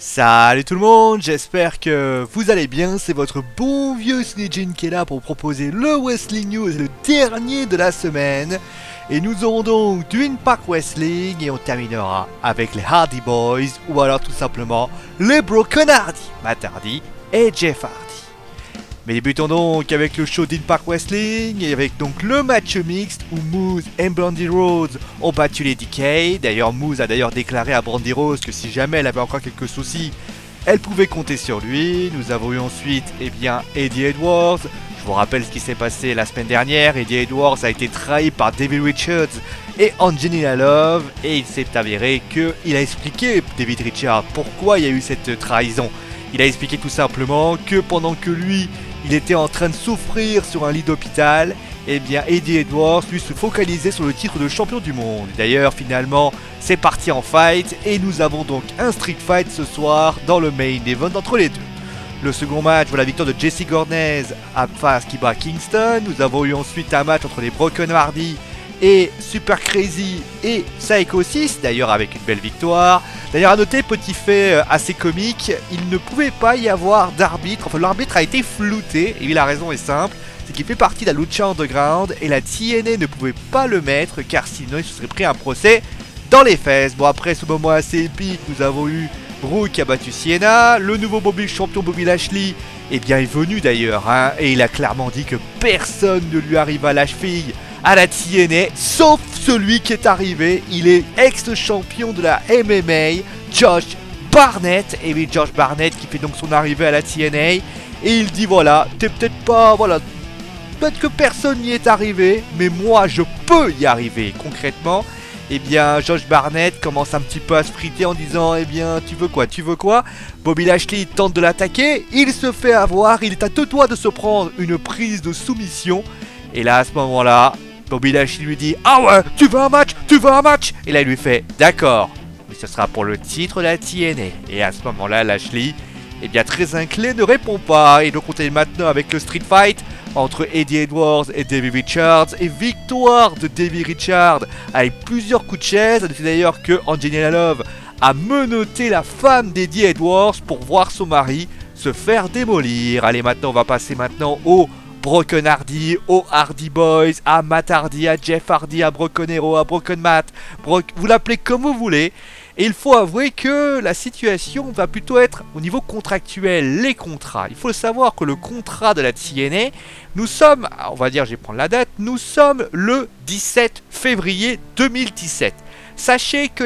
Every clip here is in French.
Salut tout le monde, j'espère que vous allez bien, c'est votre bon vieux Snijin qui est là pour proposer le Wrestling News, le dernier de la semaine. Et nous aurons donc du Impact Wrestling et on terminera avec les Hardy Boys ou alors tout simplement les Broken Hardy, Matt Hardy et Jeff Hardy. Mais débutons donc avec le show d'Impact Wrestling et avec donc le match mixte où Moose et Brandy Rhodes ont battu les DK. D'ailleurs Moose a déclaré à Brandy Rhodes que si jamais elle avait encore quelques soucis, elle pouvait compter sur lui. Nous avons eu ensuite Eddie Edwards. Je vous rappelle ce qui s'est passé la semaine dernière. Eddie Edwards a été trahi par David Richards et Angelina Love et il s'est avéré qu'il a expliqué, David Richards, pourquoi il y a eu cette trahison. Il a expliqué tout simplement que pendant que lui il était en train de souffrir sur un lit d'hôpital, Eddie Edwards lui se focalisait sur le titre de champion du monde. D'ailleurs finalement c'est parti en fight et nous avons donc un street fight ce soir dans le main event entre les deux. Le second match pour la victoire de Jesse Gornez face Kiba Kingston. Nous avons eu ensuite un match entre les Broken Hardy et Super Crazy et Psycho 6, d'ailleurs avec une belle victoire. D'ailleurs à noter, petit fait assez comique, il ne pouvait pas y avoir d'arbitre, enfin l'arbitre a été flouté, et la raison est simple, c'est qu'il fait partie de la Lucha Underground et la TNA ne pouvait pas le mettre car sinon il se serait pris un procès dans les fesses. Bon, après ce moment assez épique, nous avons eu Brooke qui a battu Sienna, le nouveau champion Bobby Lashley est venu d'ailleurs, et il a clairement dit que personne ne lui arrive à la cheville à la TNA, sauf celui qui est arrivé, il est ex-champion de la MMA, Josh Barnett. Et oui, Josh Barnett qui fait donc son arrivée à la TNA, et il dit voilà, t'es peut-être pas, voilà, peut-être que personne n'y est arrivé, mais moi je peux y arriver. Concrètement, Josh Barnett commence un petit peu à se friter en disant tu veux quoi. Bobby Lashley tente de l'attaquer, il se fait avoir, il est à deux doigts de se prendre une prise de soumission, et là à ce moment-là, Bobby Lashley lui dit ah ouais, tu veux un match. Et là il lui fait d'accord, mais ce sera pour le titre de la TNA. Et à ce moment-là Lashley, très inclin, ne répond pas. Et donc on est maintenant avec le street fight entre Eddie Edwards et David Richards. Et victoire de David Richards avec plusieurs coups de chaise. C'est d'ailleurs que Angelina Love a menotté la femme d'Eddie Edwards pour voir son mari se faire démolir. Allez, maintenant on va passer au Broken Hardy, aux Hardy Boys, à Matt Hardy, à Jeff Hardy, à Broken Hero, à Broken Matt, vous l'appelez comme vous voulez. Et il faut avouer que la situation va plutôt être au niveau contractuel, les contrats. Il faut le savoir que le contrat de la TNA, nous sommes, on va dire, je vais prendre la date, nous sommes le 17 février 2017. Sachez que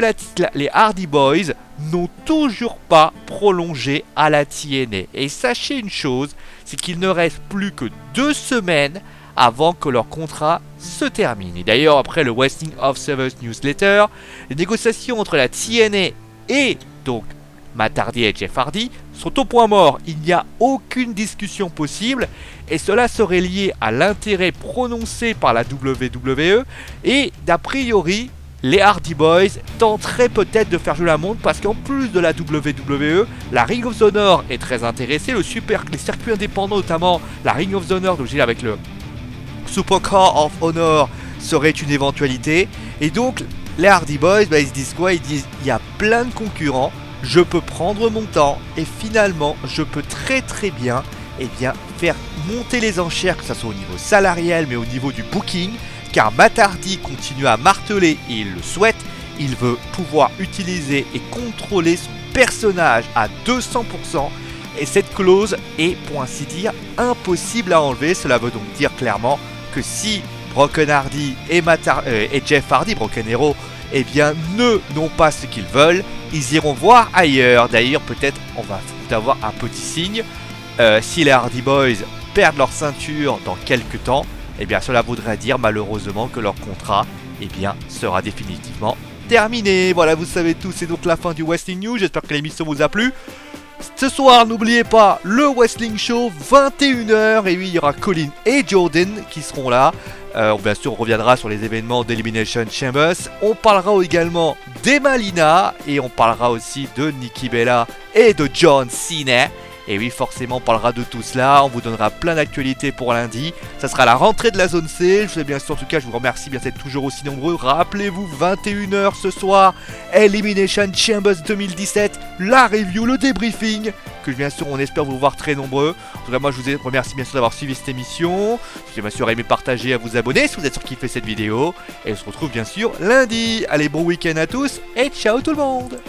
les Hardy Boys n'ont toujours pas prolongé à la TNA. Et sachez une chose, c'est qu'il ne reste plus que 2 semaines avant que leur contrat se termine. Et d'ailleurs, après le Wrestling Observer Newsletter, les négociations entre la TNA et donc Matt Hardy et Jeff Hardy sont au point mort. Il n'y a aucune discussion possible et cela serait lié à l'intérêt prononcé par la WWE et d'a priori, les Hardy Boys tenteraient peut-être de faire jouer la montre parce qu'en plus de la WWE, la Ring of Honor est très intéressée, les circuits indépendants notamment, la Ring of Honor, donc j'ai avec le Supercard of Honor serait une éventualité. Et donc les Hardy Boys, ils se disent quoi? Ils disent il y a plein de concurrents, je peux prendre mon temps et finalement je peux très bien faire monter les enchères, que ce soit au niveau salarial mais au niveau du booking. Car Matt Hardy continue à marteler et il le souhaite, il veut pouvoir utiliser et contrôler son personnage à 200%. Et cette clause est, pour ainsi dire, impossible à enlever. Cela veut donc dire clairement que si Broken Hardy et Jeff Hardy, Broken Hero, n'ont pas ce qu'ils veulent, ils iront voir ailleurs. D'ailleurs, peut-être on va avoir un petit signe. Si les Hardy Boys perdent leur ceinture dans quelques temps, cela voudrait dire malheureusement que leur contrat sera définitivement terminé. Voilà, vous savez tout, c'est donc la fin du Wrestling News. J'espère que l'émission vous a plu. Ce soir, n'oubliez pas le Wrestling Show, 21h. Et oui, il y aura Colin et Jordan qui seront là. Bien sûr, on reviendra sur les événements d'Elimination Chambers. On parlera également d'Emma Lina et on parlera aussi de Nikki Bella et de John Cena. Et oui, forcément, on parlera de tout cela, on vous donnera plein d'actualités pour lundi. Ça sera la rentrée de la zone C. Je vous ai bien sûr, en tout cas, je vous remercie bien d'être toujours aussi nombreux. Rappelez-vous, 21 h ce soir, Elimination Chambers 2017, la review, le débriefing, que bien sûr, on espère vous voir très nombreux. En tout cas, moi, je vous remercie bien sûr d'avoir suivi cette émission. Si vous avez bien sûr aimé partager, à vous abonner si vous êtes sûr kiffé cette vidéo. Et on se retrouve bien sûr lundi. Allez, bon week-end à tous et ciao tout le monde!